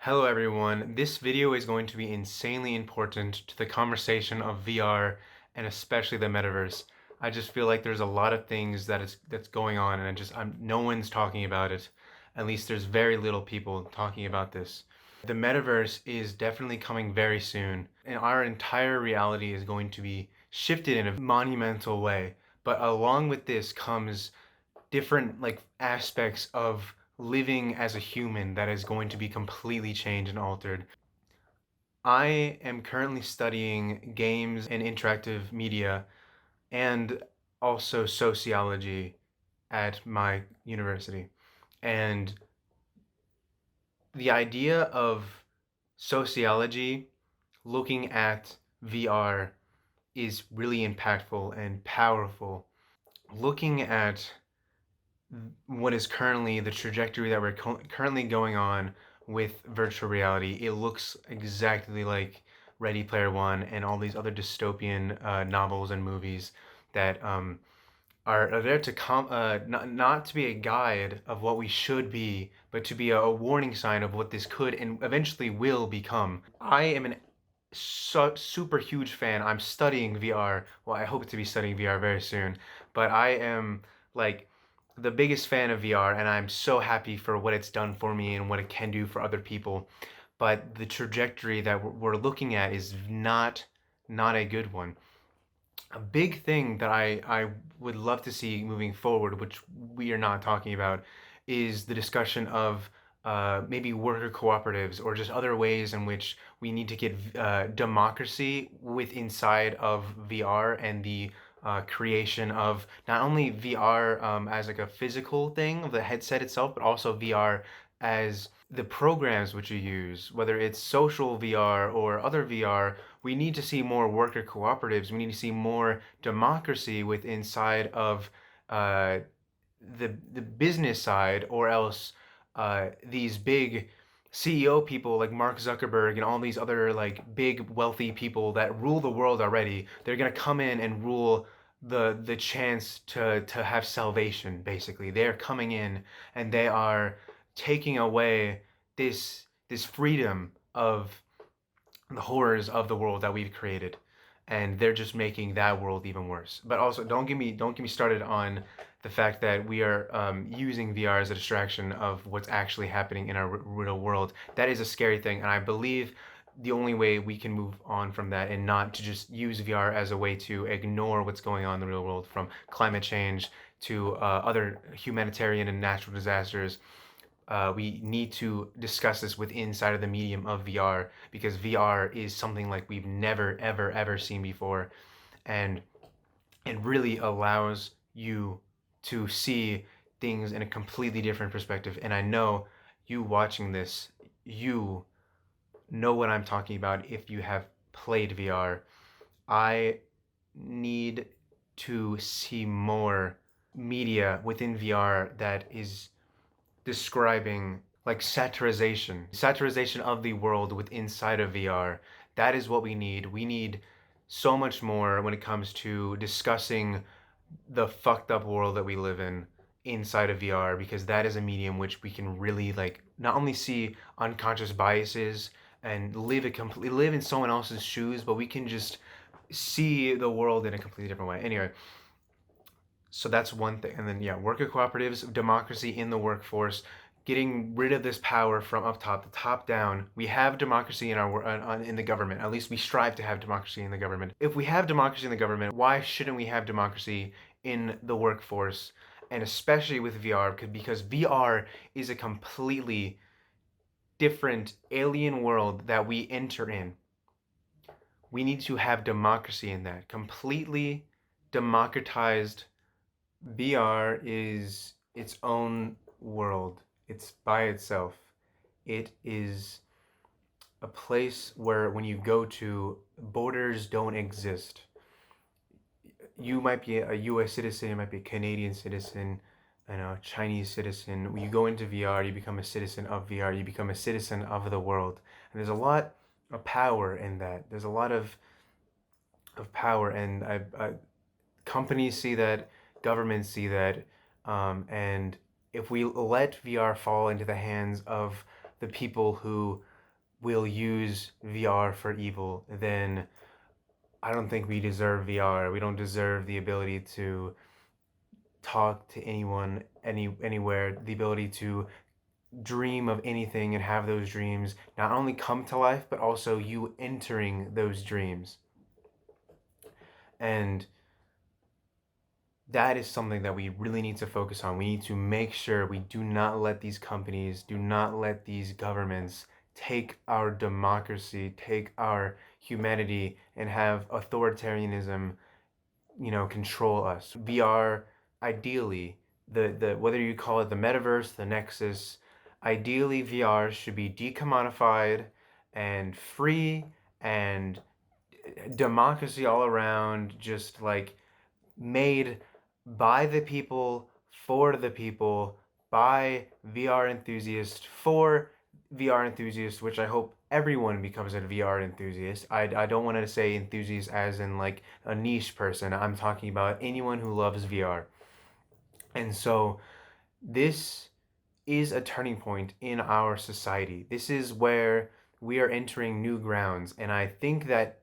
Hello everyone, this video is going to be insanely important to the conversation of VR and especially the metaverse. I just feel like there's a lot of things that's going on and no one's talking about it. At least there's very little people talking about this. The metaverse is definitely coming very soon and our entire reality is going to be shifted in a monumental way. But along with this comes different aspects of living as a human that is going to be completely changed and altered. I am currently studying games and interactive media and also sociology at my university. And the idea of sociology looking at VR is really impactful and powerful. Looking at what is currently the trajectory that we're currently going on with virtual reality, it looks exactly like Ready Player One and all these other dystopian novels and movies that are there to not to be a guide of what we should be, but to be a warning sign of what this could and eventually will become. I am an super huge fan. I'm studying VR. Well, I hope to be studying VR very soon, but I am like the biggest fan of VR and I'm so happy for what it's done for me and what it can do for other people. But the trajectory that we're looking at is not a good one. A big thing that I would love to see moving forward, which we are not talking about, is the discussion of maybe worker cooperatives or just other ways in which we need to get democracy with inside of VR and the creation of not only VR as like a physical thing of the headset itself, but also VR as the programs which you use, whether it's social VR or other VR. We need to see more worker cooperatives. We need to see more democracy with inside of uh, the business side, or else these big CEO people like Mark Zuckerberg and all these other like big wealthy people that rule the world already, they're gonna come in and rule the chance to have salvation. Basically, they're coming in and they are taking away this freedom of the horrors of the world that we've created, and they're just making that world even worse. But also, don't get me started on the fact that we are using VR as a distraction of what's actually happening in our real world. That is a scary thing, and I believe the only way we can move on from that and not to just use VR as a way to ignore what's going on in the real world, from climate change to other humanitarian and natural disasters. We need to discuss this with inside of the medium of VR, because VR is something like we've never ever seen before, and it really allows you to see things in a completely different perspective. And I know you watching this, you know what I'm talking about if you have played VR. I need to see more media within VR that is describing like satirization of the world with inside of VR. That is what we need. We need so much more when it comes to discussing the fucked up world that we live in inside of VR, because that is a medium which we can really like not only see unconscious biases and live in someone else's shoes, but we can just see the world in a completely different way. Anyway, so that's one thing. And then, yeah, worker cooperatives, democracy in the workforce, getting rid of this power from up top, the top down. We have democracy in in the government. At least we strive to have democracy in the government. If we have democracy in the government, why shouldn't we have democracy in the workforce? And especially with VR, because VR is a completely different alien world that we enter in. We need to have democracy in that, completely democratized. VR is its own world. It's by itself. It is a place where when you go to, borders don't exist. You might be a US citizen, you might be a Canadian citizen, and a Chinese citizen. When you go into VR, you become a citizen of VR, you become a citizen of the world. And there's a lot of power in that. There's a lot of power, and companies see that, governments see that, and if we let VR fall into the hands of the people who will use VR for evil, then I don't think we deserve VR. We don't deserve the ability to talk to anyone anywhere, the ability to dream of anything and have those dreams not only come to life, but also you entering those dreams. And that is something that we really need to focus on. We need to make sure we do not let these companies, do not let these governments take our democracy, take our humanity, and have authoritarianism, control us. VR, ideally, the whether you call it the metaverse, the nexus, ideally VR should be decommodified and free and democracy all around, just like made by the people, for the people, by VR enthusiasts, for VR enthusiasts, which I hope everyone becomes a VR enthusiast. I don't want to say enthusiast as in like a niche person. I'm talking about anyone who loves VR. And so this is a turning point in our society. This is where we are entering new grounds, and I think that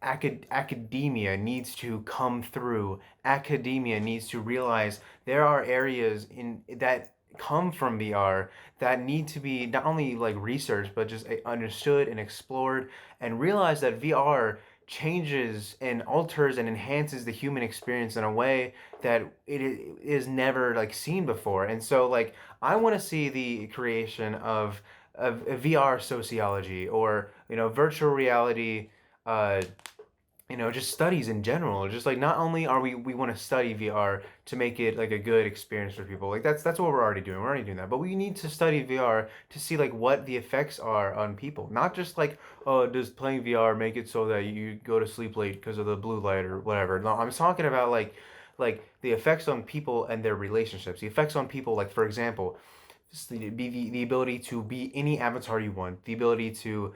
academia needs to come through. Academia needs to realize there are areas in that come from VR that need to be not only like researched but just understood and explored, and realize that VR changes and alters and enhances the human experience in a way that it is never like seen before. And so like I want to see the creation of VR sociology, or virtual reality, uh, just studies in general. Just like not only are we want to study VR to make it like a good experience for people. Like that's what we're already doing. We're already doing that. But we need to study VR to see like what the effects are on people. Not just like, oh, does playing VR make it so that you go to sleep late because of the blue light or whatever. No, I'm talking about like the effects on people and their relationships. The effects on people, like for example, the ability to be any avatar you want, the ability to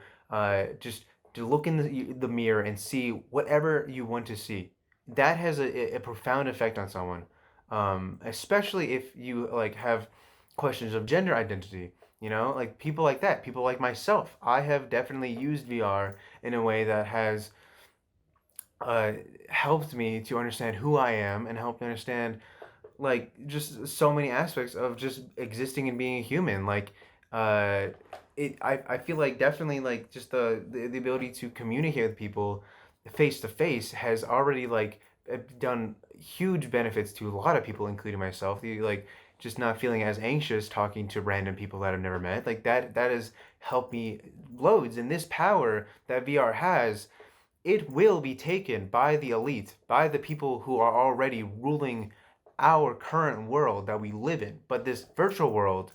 just to look in the mirror and see whatever you want to see. That has a profound effect on someone, especially if you like have questions of gender identity. Like people like that, people like myself. I have definitely used VR in a way that has uh, helped me to understand who I am and helped me understand like just so many aspects of just existing and being a human. Like uh I feel like definitely like just the ability to communicate with people face to face has already like done huge benefits to a lot of people, including myself. The like just not feeling as anxious talking to random people that I've never met, like that has helped me loads. And this power that VR has, it will be taken by the elite, by the people who are already ruling our current world that we live in. But this virtual world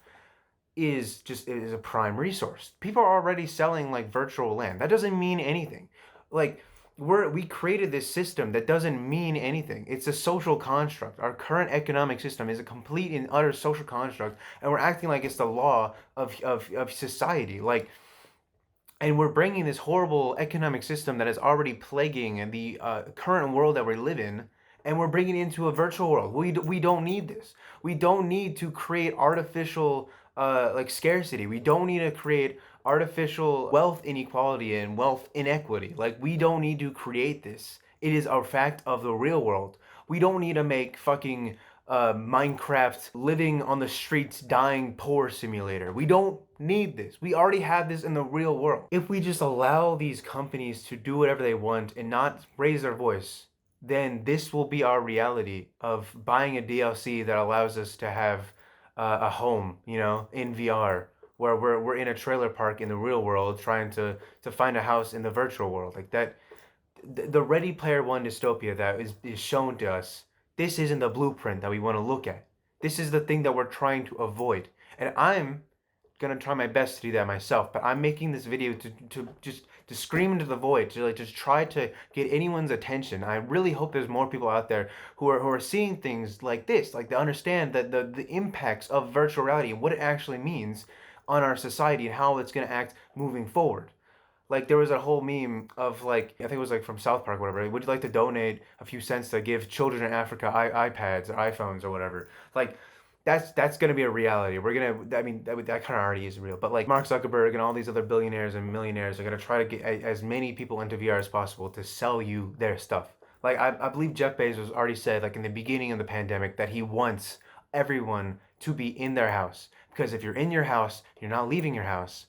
is a prime resource. People are already selling like virtual land. That doesn't mean anything. Like we created this system that doesn't mean anything. It's a social construct. Our current economic system is a complete and utter social construct, and we're acting like it's the law of society. Like, and we're bringing this horrible economic system that is already plaguing the current world that we live in, and we're bringing it into a virtual world. We don't need this. We don't need to create artificial like scarcity. We don't need to create artificial wealth inequality and wealth inequity. Like we don't need to create this. It is a fact of the real world. We don't need to make fucking Minecraft living on the streets dying poor simulator. We don't need this. We already have this in the real world. If we just allow these companies to do whatever they want and not raise their voice, then this will be our reality of buying a DLC that allows us to have a home, in VR, where we're in a trailer park in the real world trying to find a house in the virtual world. Like that, the Ready Player One dystopia that is shown to us, this isn't the blueprint that we want to look at. This is the thing that we're trying to avoid. And I'm gonna try my best to do that myself. But I'm making this video to just to scream into the void, to like just try to get anyone's attention. I really hope there's more people out there who are seeing things like this, like they understand that the impacts of virtual reality and what it actually means on our society and how it's gonna act moving forward. Like there was a whole meme of like, I think it was like from South Park or whatever. Would you like to donate a few cents to give children in Africa iPads or iPhones or whatever? Like that's gonna be a reality. We're gonna, I mean, that kind of already is real. But like Mark Zuckerberg and all these other billionaires and millionaires are gonna try to get as many people into VR as possible to sell you their stuff. Like I believe Jeff Bezos already said, like in the beginning of the pandemic, that he wants everyone to be in their house, because if you're in your house, you're not leaving your house,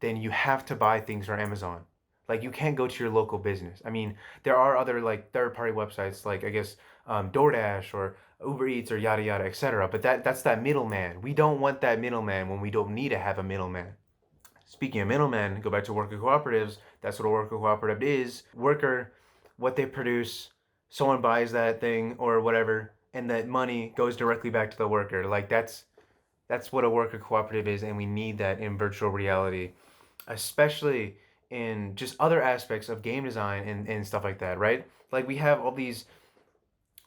then you have to buy things from Amazon. Like you can't go to your local business. I mean, there are other like third-party websites, like I guess DoorDash or Uber Eats or yada yada, etc. But that's that middleman. We don't want that middleman when we don't need to have a middleman. Speaking of middlemen, go back to worker cooperatives. That's what a worker cooperative is. Worker, what they produce, someone buys that thing or whatever, and that money goes directly back to the worker. Like that's what a worker cooperative is, and we need that in virtual reality, especially in just other aspects of game design and stuff like that, right? Like we have all these,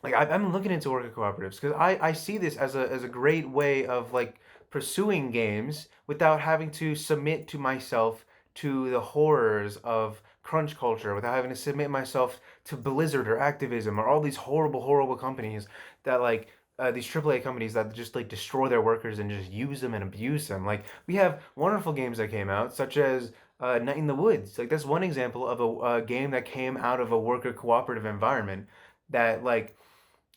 like I'm looking into worker cooperatives because I see this as a great way of like pursuing games without having to submit to myself to the horrors of crunch culture, without having to submit myself to Blizzard or Activism or all these horrible companies that like these AAA companies that just like destroy their workers and just use them and abuse them. Like we have wonderful games that came out, such as Night in the Woods. Like that's one example of a game that came out of a worker cooperative environment that like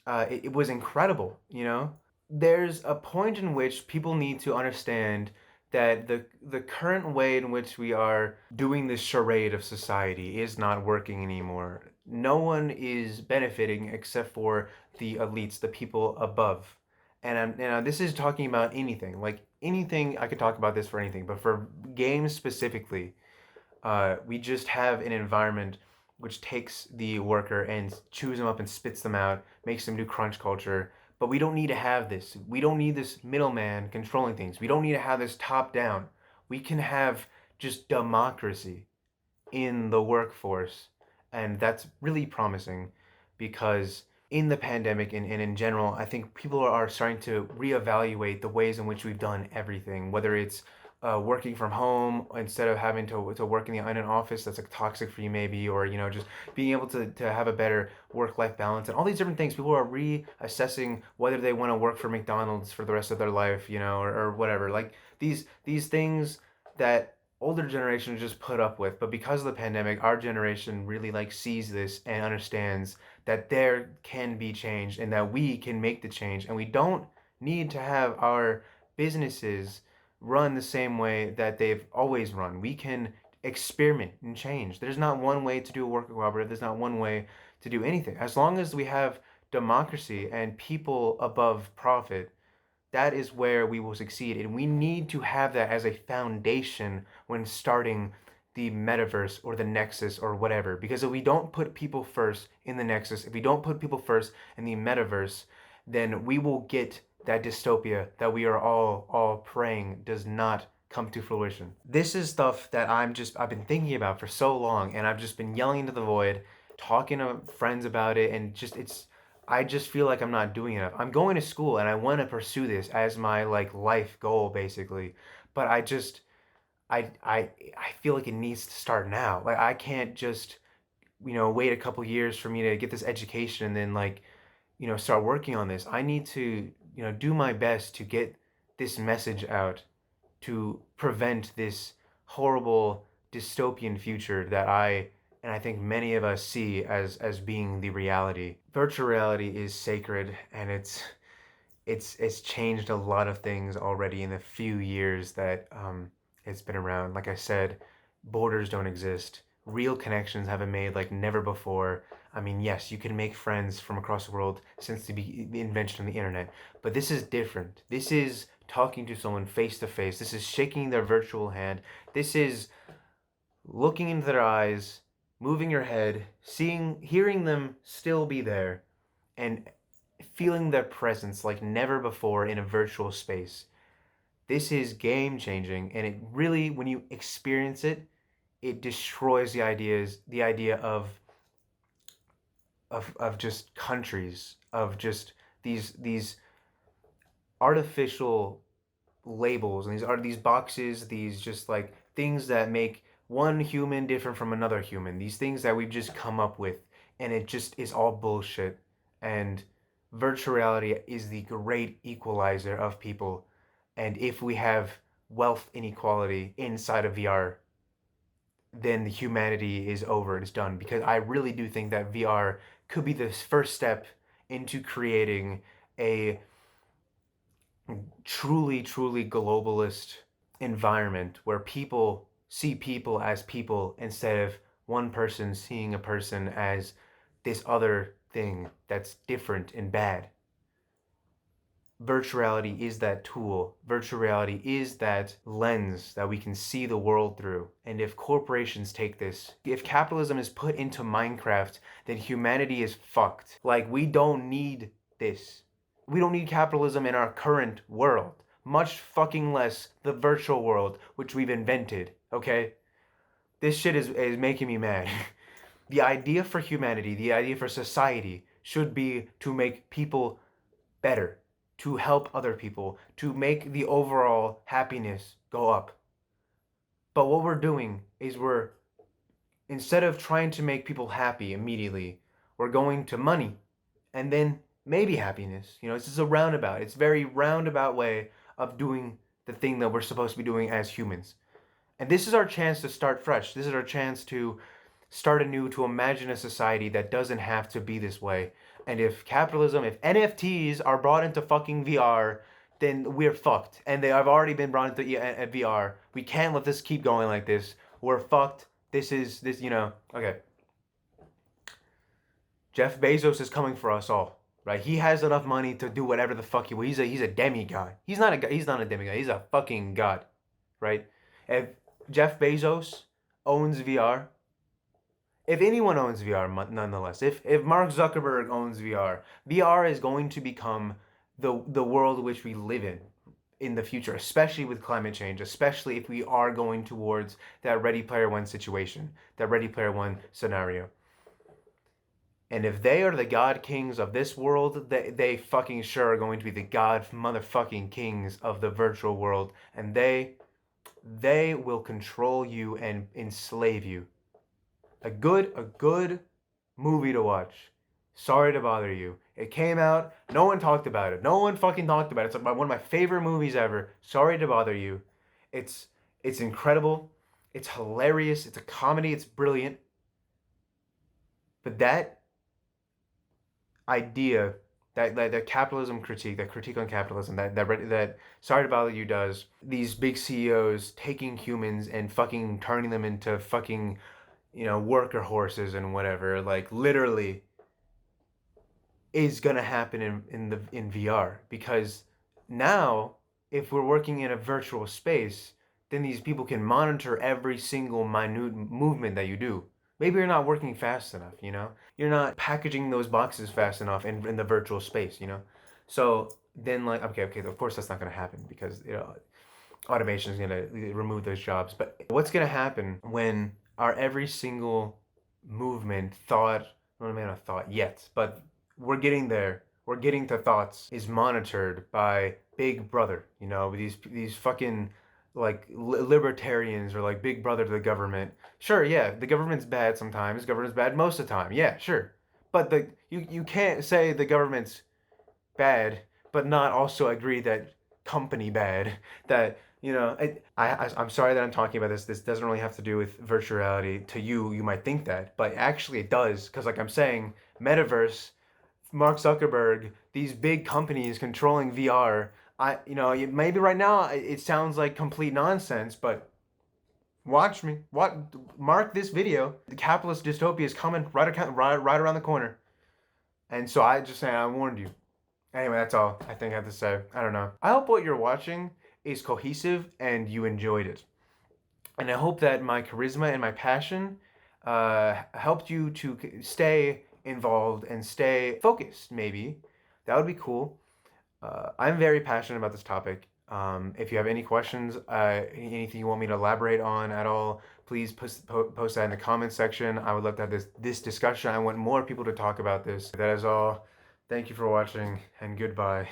it was incredible, you know? There's a point in which people need to understand that the current way in which we are doing this charade of society is not working anymore. No one is benefiting except for the elites, the people above. And this is talking about anything, like anything. I could talk about this for anything, but for games specifically, we just have an environment which takes the worker and chews them up and spits them out, makes them do crunch culture. But we don't need to have this. We don't need this middleman controlling things. We don't need to have this top down. We can have just democracy in the workforce. And that's really promising because in the pandemic and in general, I think people are starting to reevaluate the ways in which we've done everything, whether it's working from home instead of having to work in an office that's like toxic for you maybe, or just being able to have a better work-life balance and all these different things. People are reassessing whether they want to work for McDonald's for the rest of their life, or whatever. Like these things that older generations just put up with, but because of the pandemic, our generation really like sees this and understands that there can be change and that we can make the change, and we don't need to have our businesses run the same way that they've always run. We can experiment and change. There's not one way to do a worker cooperative. There's not one way to do anything. As long as we have democracy and people above profit, that is where we will succeed. And we need to have that as a foundation when starting the metaverse or the nexus or whatever. Because if we don't put people first in the nexus, if we don't put people first in the metaverse, then we will get that dystopia that we are all praying does not come to fruition. This is stuff that I've been thinking about for so long, and I've just been yelling into the void, talking to friends about it, and I just feel like I'm not doing enough. I'm going to school and I want to pursue this as my like life goal basically, but I feel like it needs to start now. Like I can't just wait a couple years for me to get this education and then like start working on this. I need to do my best to get this message out to prevent this horrible dystopian future that I think many of us see as being the reality. Virtual reality is sacred, and it's changed a lot of things already in the few years that it's been around. Like I said, borders don't exist. Real connections have been made like never before. I mean, yes, you can make friends from across the world since the invention of the internet, but this is different. This is talking to someone face to face. This is shaking their virtual hand. This is looking into their eyes, moving your head, hearing them still be there, and feeling their presence like never before in a virtual space. This is game changing, and it really, when you experience it, it destroys the idea of just countries, of just these artificial labels, and these boxes, these just like things that make one human different from another human. These things that we've just come up with, and it just is all bullshit. And Virtual reality is the great equalizer of people. And if we have wealth inequality inside of VR, then humanity is over, it's done. Because I really do think that VR could be the first step into creating a truly, truly globalist environment where people see people as people instead of one person seeing a person as this other thing that's different and bad. Virtual reality is that tool. Virtual reality is that lens that we can see the world through. And if corporations take this, if capitalism is put into Minecraft, then humanity is fucked. Like, we don't need this. We don't need capitalism in our current world. Much fucking less the virtual world, which we've invented, okay? This shit is making me mad. The idea for humanity, the idea for society, should be to make people better, to help other people, to make the overall happiness go up. But what we're doing is instead of trying to make people happy immediately, we're going to money and then maybe happiness. You know, it's just a roundabout. It's a very roundabout way of doing the thing that we're supposed to be doing as humans. And this is our chance to start fresh. This is our chance to start anew, to imagine a society that doesn't have to be this way. And if capitalism, if NFTs are brought into fucking VR, then we're fucked. And they have already been brought into VR. We can't let this keep going like this. We're fucked. Okay. Jeff Bezos is coming for us all, right? He has enough money to do whatever the fuck he wants. He's a demigod. He's not a demigod. He's a fucking god, right? If Jeff Bezos owns VR, if anyone owns VR, nonetheless, if Mark Zuckerberg owns VR, VR is going to become the world which we live in the future, especially with climate change, especially if we are going towards that Ready Player One situation, that Ready Player One scenario. And if they are the god kings of this world, they fucking sure are going to be the god motherfucking kings of the virtual world, and they will control you and enslave you. A good movie to watch. Sorry to bother you. It came out. No one talked about it. No one fucking talked about it. It's like one of my favorite movies ever. Sorry to bother you. It's it's incredible. It's hilarious. It's a comedy. It's brilliant. But that idea, that capitalism critique, that critique on capitalism, that Sorry to Bother You does, these big CEOs taking humans and fucking turning them into fucking, worker horses and whatever, like literally is gonna happen in VR, because now if we're working in a virtual space, then these people can monitor every single minute movement that you do. Maybe you're not working fast enough, You're not packaging those boxes fast enough in the virtual space. So then, like, okay, of course that's not gonna happen because automation is gonna remove those jobs. But what's gonna happen when our every single movement, thought, well, maybe not thought yet, but we're getting there. We're getting to thoughts is monitored by Big Brother. These fucking like libertarians or like Big Brother to the government. Sure, yeah, the government's bad sometimes. The government's bad most of the time. Yeah, sure. But you can't say the government's bad, but not also agree that company bad. That I'm sorry that I'm talking about this. This doesn't really have to do with virtual reality. To you, you might think that, but actually it does, because like I'm saying, Metaverse, Mark Zuckerberg, these big companies controlling VR. Maybe right now it sounds like complete nonsense, but watch me. Mark this video. The capitalist dystopia is coming right around the corner. And so I just say I warned you. Anyway, that's all I think I have to say. I don't know. I hope what you're watching is cohesive and you enjoyed it. And I hope that my charisma and my passion helped you to stay involved and stay focused, maybe. That would be cool. I'm very passionate about this topic. If you have any questions, anything you want me to elaborate on at all, please post that in the comments section. I would love to have this discussion. I want more people to talk about this. That is all. Thank you for watching, and goodbye.